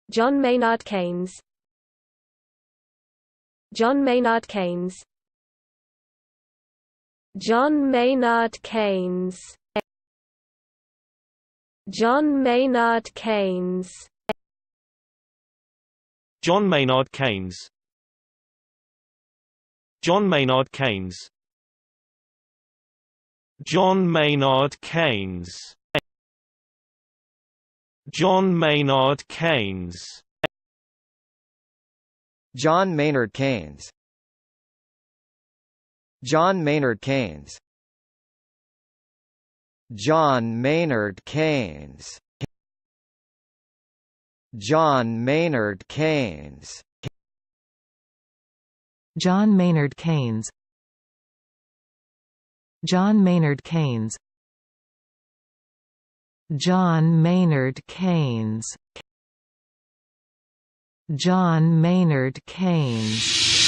John Maynard Keynes. John Maynard Keynes. John Maynard Keynes. John Maynard Keynes. John Maynard Keynes. John Maynard Keynes. John Maynard Keynes. John Maynard Keynes. John Maynard Keynes. John Maynard Keynes. John Maynard Keynes. John Maynard Keynes. John Maynard Keynes. John Maynard Keynes. John Maynard Keynes. John Maynard Keynes.